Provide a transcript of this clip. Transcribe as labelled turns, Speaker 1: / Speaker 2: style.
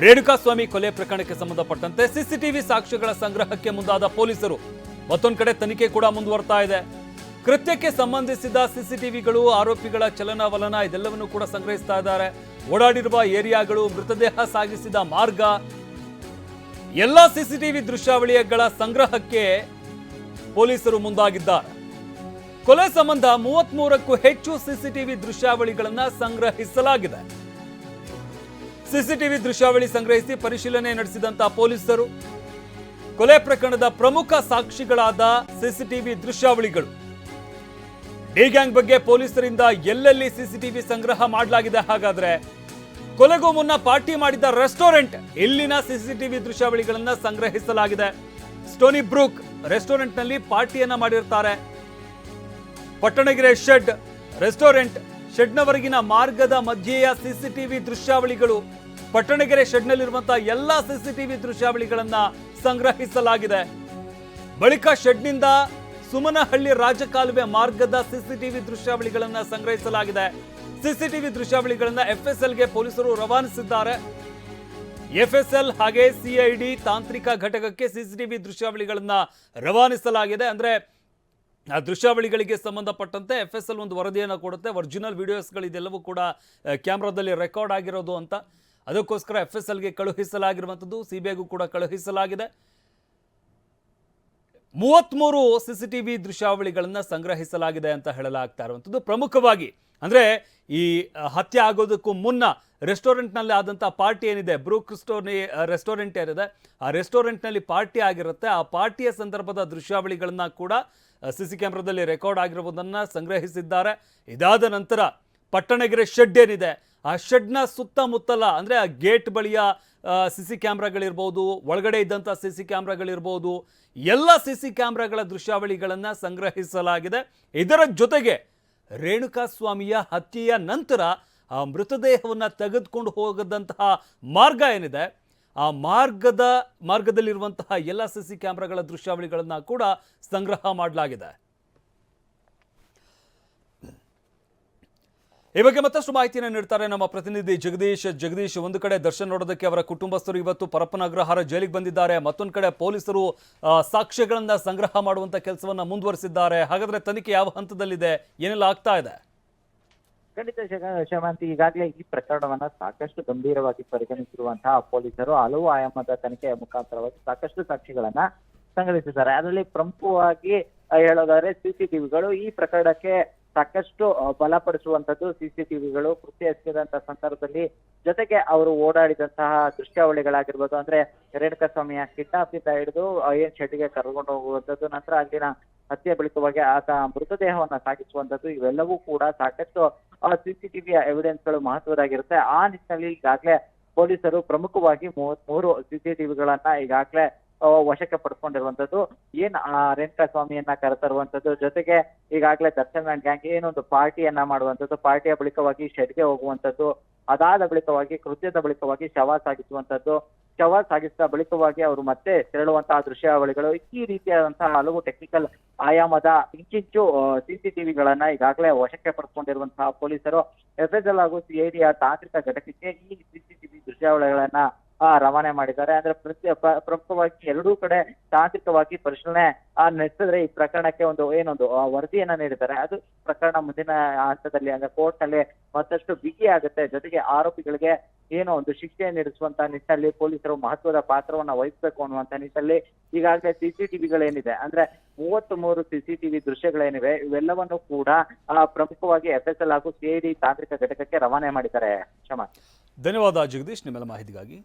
Speaker 1: ರೇಣುಕಾಸ್ವಾಮಿ ಕೊಲೆ ಪ್ರಕರಣಕ್ಕೆ ಸಂಬಂಧಪಟ್ಟಂತೆ ಸಿಸಿಟಿವಿ ಸಾಕ್ಷ್ಯಗಳ ಸಂಗ್ರಹಕ್ಕೆ ಮುಂದಾದ ಪೊಲೀಸರು ಮತ್ತೊಂದು ಕಡೆ ತನಿಖೆ ಕೂಡ ಮುಂದುವರ್ತಾ ಇದೆ. ಕೃತ್ಯಕ್ಕೆ ಸಂಬಂಧಿಸಿದ ಸಿಸಿಟಿವಿಗಳು, ಆರೋಪಿಗಳ ಚಲನವಲನ ಇದೆಲ್ಲವನ್ನು ಕೂಡ ಸಂಗ್ರಹಿಸ್ತಾ ಇದ್ದಾರೆ. ಓಡಾಡಿರುವ ಏರಿಯಾಗಳು, ಮೃತದೇಹ ಸಾಗಿಸಿದ ಮಾರ್ಗ, ಎಲ್ಲ ಸಿಸಿಟಿವಿ ದೃಶ್ಯಾವಳಿಗಳ ಸಂಗ್ರಹಕ್ಕೆ ಪೊಲೀಸರು ಮುಂದಾಗಿದ್ದಾರೆ. ಕೊಲೆ ಸಂಬಂಧ 33ಕ್ಕೂ ಹೆಚ್ಚು ಸಿಸಿಟಿವಿ ದೃಶ್ಯಾವಳಿಗಳನ್ನು ಸಂಗ್ರಹಿಸಲಾಗಿದೆ. ಸಿಸಿಟಿವಿ ದೃಶ್ಯಾವಳಿ ಸಂಗ್ರಹಿಸಿ ಪರಿಶೀಲನೆ ನಡೆಸಿದಂತ ಪೊಲೀಸರು ಕೊಲೆ ಪ್ರಕರಣದ ಪ್ರಮುಖ ಸಾಕ್ಷಿಗಳಾದ ಸಿಸಿಟಿವಿ ದೃಶ್ಯಾವಳಿಗಳು, ಡಿ ಗ್ಯಾಂಗ್ ಬಗ್ಗೆ ಪೊಲೀಸರಿಂದ ಎಲ್ಲೆಲ್ಲಿ ಸಿಸಿಟಿವಿ ಸಂಗ್ರಹ ಮಾಡಲಾಗಿದೆ, ಹಾಗಾದ್ರೆ ಕೊಲೆಗೂ ಮುನ್ನ ಪಾರ್ಟಿ ಮಾಡಿದ ರೆಸ್ಟೋರೆಂಟ್ ಇಲ್ಲಿನ ಸಿಸಿಟಿವಿ ದೃಶ್ಯಾವಳಿಗಳನ್ನ ಸಂಗ್ರಹಿಸಲಾಗಿದೆ. ಸ್ಟೋನಿ ಬ್ರೂಕ್ ರೆಸ್ಟೋರೆಂಟ್ ನಲ್ಲಿ ಪಾರ್ಟಿಯನ್ನ ಮಾಡಿರ್ತಾರೆ. ಪಟ್ಟಣಗೆರೆ ಶೆಡ್, ರೆಸ್ಟೋರೆಂಟ್ ಶೆಡ್ನವರೆಗಿನ ಮಾರ್ಗದ ಮಧ್ಯೆಯ ಸಿಸಿಟಿವಿ ದೃಶ್ಯಾವಳಿಗಳು, ಪಟ್ಟಣಗೆರೆ ಶೆಡ್ನಲ್ಲಿರುವಂತಹ ಎಲ್ಲಾ ಸಿಸಿಟಿವಿ ದೃಶ್ಯಾವಳಿಗಳನ್ನ ಸಂಗ್ರಹಿಸಲಾಗಿದೆ. ಬಳಿಕ ಶೆಡ್ನಿಂದ ಸುಮನಹಳ್ಳಿ ರಾಜಕಾಲುವೆ ಮಾರ್ಗದ ಸಿಸಿಟಿವಿ ದೃಶ್ಯಾವಳಿಗಳನ್ನ ಸಂಗ್ರಹಿಸಲಾಗಿದೆ. ಸಿಸಿಟಿವಿ ದೃಶ್ಯಾವಳಿಗಳನ್ನ ಎಫ್ಎಸ್ಎಲ್ಗೆ ಪೊಲೀಸರು ರವಾನಿಸಿದ್ದಾರೆ. ಎಫ್ಎಸ್ಎಲ್ ಹಾಗೆ ಸಿಐಡಿ ತಾಂತ್ರಿಕ ಘಟಕಕ್ಕೆ ಸಿಸಿಟಿವಿ ದೃಶ್ಯಾವಳಿಗಳನ್ನ ರವಾನಿಸಲಾಗಿದೆ. ಅಂದ್ರೆ ಆ ದೃಶ್ಯಾವಳಿಗಳಿಗೆ ಸಂಬಂಧಪಟ್ಟಂತೆ ಎಫ್ಎಸ್ಎಲ್ ಒಂದು ವರದಿಯನ್ನು ಕೊಡುತ್ತೆ. ಒರಿಜಿನಲ್ ವಿಡಿಯೋಸ್ಗಳು ಇದೆಲ್ಲವೂ ಕೂಡ ಕ್ಯಾಮ್ರಾದಲ್ಲಿ ರೆಕಾರ್ಡ್ ಆಗಿರೋದು ಅಂತ. ಅದಕ್ಕೋಸ್ಕರ ಎಫ್ಎಸ್ಎಲ್ಗೆ ಕಳುಹಿಸಲಾಗಿರುವಂಥದ್ದು, ಸಿಬಿಐಗೂ ಕೂಡ ಕಳುಹಿಸಲಾಗಿದೆ. 33 ಸಿಸಿಟಿವಿ ದೃಶ್ಯಾವಳಿಗಳನ್ನ ಸಂಗ್ರಹಿಸಲಾಗಿದೆ ಅಂತ ಹೇಳಲಾಗ್ತಾ ಇರುವಂಥದ್ದು. ಪ್ರಮುಖವಾಗಿ ಅಂದ್ರೆ ಈ ಹತ್ಯೆ ಆಗೋದಕ್ಕೂ ಮುನ್ನ ರೆಸ್ಟೋರೆಂಟ್ನಲ್ಲಿ ಆದಂತಹ ಪಾರ್ಟಿ ಏನಿದೆ, ಬ್ರೂಕ್ ಸ್ಟೋನಿ ರೆಸ್ಟೋರೆಂಟ್ ಏನಿದೆ, ಆ ರೆಸ್ಟೋರೆಂಟ್ನಲ್ಲಿ ಪಾರ್ಟಿ ಆಗಿರುತ್ತೆ. ಆ ಪಾರ್ಟಿಯ ಸಂದರ್ಭದ ದೃಶ್ಯಾವಳಿಗಳನ್ನ ಕೂಡ ಸಿಸಿ ಕ್ಯಾಮ್ರಾದಲ್ಲಿ ರೆಕಾರ್ಡ್ ಆಗಿರುವುದನ್ನು ಸಂಗ್ರಹಿಸಿದ್ದಾರೆ. ಇದಾದ ನಂತರ ಪಟ್ಟಣಗೆರೆ ಶೆಡ್ ಏನಿದೆ, ಆ ಶೆಡ್ನ ಸುತ್ತಮುತ್ತಲ ಅಂದರೆ ಆ ಗೇಟ್ ಬಳಿಯ ಸಿಸಿ ಕ್ಯಾಮ್ರಾಗಳಿರ್ಬೋದು, ಒಳಗಡೆ ಇದ್ದಂಥ ಸಿಸಿ ಕ್ಯಾಮ್ರಾಗಳಿರ್ಬೋದು, ಎಲ್ಲ ಸಿಸಿ ಕ್ಯಾಮ್ರಾಗಳ ದೃಶ್ಯಾವಳಿಗಳನ್ನು ಸಂಗ್ರಹಿಸಲಾಗಿದೆ. ಇದರ ಜೊತೆಗೆ ರೇಣುಕಾಸ್ವಾಮಿಯ ಹತ್ಯೆಯ ನಂತರ ಆ ಮೃತದೇಹವನ್ನು ತೆಗೆದುಕೊಂಡು ಹೋಗದಂತಹ ಮಾರ್ಗ ಏನಿದೆ, ಆ ಮಾರ್ಗದಲ್ಲಿರುವಂತಹ ಎಲ್ಲ ಸಿಸಿ ಕ್ಯಾಮ್ರಾಗಳ ದೃಶ್ಯಾವಳಿಗಳನ್ನು ಕೂಡ ಸಂಗ್ರಹ ಮಾಡಲಾಗಿದೆ. ಈ ಬಗ್ಗೆ ಮತ್ತಷ್ಟು ಮಾಹಿತಿಯನ್ನು ನೀಡ್ತಾರೆ ನಮ್ಮ ಪ್ರತಿನಿಧಿ ಜಗದೀಶ್. ಒಂದು ಕಡೆ ದರ್ಶನ್ ನೋಡೋದಕ್ಕೆ ಅವರ ಕುಟುಂಬಸ್ಥರು ಇವತ್ತು ಪರಪ್ಪನ ಅಗ್ರಹಾರ ಜೈಲಿಗೆ ಬಂದಿದ್ದಾರೆ. ಮತ್ತೊಂದು ಕಡೆ ಪೊಲೀಸರು ಸಾಕ್ಷ್ಯಗಳನ್ನ ಸಂಗ್ರಹ ಮಾಡುವಂತ ಕೆಲಸವನ್ನ ಮುಂದುವರಿಸಿದ್ದಾರೆ. ಹಾಗಾದ್ರೆ ತನಿಖೆ ಯಾವ ಹಂತದಲ್ಲಿದೆ, ಏನೆಲ್ಲ ಆಗ್ತಾ ಇದೆ?
Speaker 2: ಖಂಡಿತ ಶಮಾಂತಿ, ಈಗಾಗಲೇ ಈ ಪ್ರಕರಣವನ್ನ ಸಾಕಷ್ಟು ಗಂಭೀರವಾಗಿ ಪರಿಗಣಿಸಿರುವಂತಹ ಪೊಲೀಸರು ಹಲವು ಆಯಾಮದ ತನಿಖೆಯ ಮುಖಾಂತರವಾಗಿ ಸಾಕಷ್ಟು ಸಾಕ್ಷಿಗಳನ್ನ ಸಂಗ್ರಹಿಸಿದ್ದಾರೆ. ಅದರಲ್ಲಿ ಪ್ರಮುಖವಾಗಿ ಹೇಳೋದಾದ್ರೆ ಸಿಸಿಟಿವಿಗಳು ಈ ಪ್ರಕರಣಕ್ಕೆ ಸಾಕಷ್ಟು ಬಲಪಡಿಸುವಂತದ್ದು. ಸಿಸಿಟಿವಿಗಳು ಕೃತ್ಯ ಎಸಗಿದಂತಹ ಸಂದರ್ಭದಲ್ಲಿ ಜೊತೆಗೆ ಅವರು ಓಡಾಡಿದಂತಹ ದೃಶ್ಯಾವಳಿಗಳಾಗಿರ್ಬೋದು, ಅಂದ್ರೆ ರೇಣುಕಾಸ್ವಾಮಿಯ ಕಿಡ್ನಾಪ್ ಇಂದ ಹಿಡಿದು ಏನ್ ಶೆಡ್ಗೆ ಕರ್ಕೊಂಡು ಹೋಗುವಂಥದ್ದು, ನಂತರ ಅಲ್ಲಿನ ಹತ್ಯೆ ಬಳಿಕವಾಗಿ ಆತ ಮೃತದೇಹವನ್ನ ಸಾಗಿಸುವಂತದ್ದು, ಇವೆಲ್ಲವೂ ಕೂಡ ಸಾಕಷ್ಟು ಸಿಸಿಟಿವಿಯ ಎವಿಡೆನ್ಸ್ಗಳು ಮಹತ್ವದಾಗಿರುತ್ತೆ. ಆ ನಿಟ್ಟಿನಲ್ಲಿ ಈಗಾಗಲೇ ಪೊಲೀಸರು ಪ್ರಮುಖವಾಗಿ 33 ಸಿಸಿಟಿವಿಗಳನ್ನ ಈಗಾಗಲೇ ವಶಕ್ಕೆ ಪಡ್ಕೊಂಡಿರುವಂತದ್ದು. ಏನ್ ರೇಣುಕಾಸ್ವಾಮಿಯನ್ನ ಕರೆತರುವಂತದ್ದು, ಜೊತೆಗೆ ಈಗಾಗಲೇ ದರ್ಶನ್ ಅಂಡ್ ಗ್ಯಾಂಗ್ ಏನೊಂದು ಪಾರ್ಟಿಯನ್ನ ಮಾಡುವಂತದ್ದು, ಪಾರ್ಟಿಯ ಬಳಿಕವಾಗಿ ಶೆಡ್ಗೆ ಹೋಗುವಂತದ್ದು, ಅದಾದ ಬಳಿಕವಾಗಿ ಕೃತ್ಯದ ಬಳಿಕವಾಗಿ ಶವ ಸಾಗಿಸುವಂತದ್ದು, ಶವ ಸಾಗಿಸಿದ ಬಳಿಕವಾಗಿ ಅವರು ಮತ್ತೆ ತೆರಳುವಂತಹ ದೃಶ್ಯಾವಳಿಗಳು, ಈ ರೀತಿಯಾದಂತಹ ಹಲವು ಟೆಕ್ನಿಕಲ್ ಆಯಾಮದ ಇಂಚಿಂಚು ಸಿಸಿಟಿವಿಗಳನ್ನ ಈಗಾಗಲೇ ವಶಕ್ಕೆ ಪಡ್ಕೊಂಡಿರುವಂತಹ ಪೊಲೀಸರು ಎಫ್ಎಸ್ಎಲ್ ಹಾಗೂ ಸಿಐಡಿಯ ತಾಂತ್ರಿಕ ಘಟಕಕ್ಕೆ ಈ ಸಿಸಿಟಿವಿ ದೃಶ್ಯಾವಳಿಗಳನ್ನ ರವಾನೆ ಮಾಡಿದ್ದಾರೆ. ಅಂದ್ರೆ ಪ್ರಮುಖವಾಗಿ ಎರಡೂ ಕಡೆ ತಾಂತ್ರಿಕವಾಗಿ ಪರಿಶೀಲನೆ ನಡೆಸಿದ್ರೆ ಈ ಪ್ರಕರಣಕ್ಕೆ ಏನೊಂದು ವರದಿಯನ್ನ ನೀಡಿದ್ದಾರೆ. ಅದು ಪ್ರಕರಣ ಮುಂದಿನ ಹಂತದಲ್ಲಿ ಅಂದ್ರೆ ಕೋರ್ಟ್ ನಲ್ಲಿ ಮತ್ತಷ್ಟು ಬಿಗಿ ಆಗುತ್ತೆ. ಜೊತೆಗೆ ಆರೋಪಿಗಳಿಗೆ ಏನೋ ಒಂದು ಶಿಕ್ಷೆ ನೀಡಿಸುವಂತ ನಿಟ್ಟಿನಲ್ಲಿ ಪೊಲೀಸರು ಮಹತ್ವದ ಪಾತ್ರವನ್ನ ವಹಿಸಬೇಕು ಅನ್ನುವಂತ ನಿಟ್ಟಿನಲ್ಲಿ ಈಗಾಗಲೇ ಸಿಸಿಟಿವಿಗಳೇನಿದೆ, ಅಂದ್ರೆ 33 ಸಿಸಿಟಿವಿ ದೃಶ್ಯಗಳೇನಿವೆ, ಇವೆಲ್ಲವನ್ನು ಕೂಡ ಪ್ರಮುಖವಾಗಿ ಎಫ್ಎಸ್ಎಲ್ ಹಾಗೂ ಸಿಐಡಿ ತಾಂತ್ರಿಕ ಘಟಕಕ್ಕೆ ರವಾನೆ ಮಾಡಿದ್ದಾರೆ. ಕ್ಷಮ.
Speaker 1: ಧನ್ಯವಾದ ಜಗದೀಶ್ ನಿಮ್ಮೆಲ್ಲ ಮಾಹಿತಿಗಾಗಿ.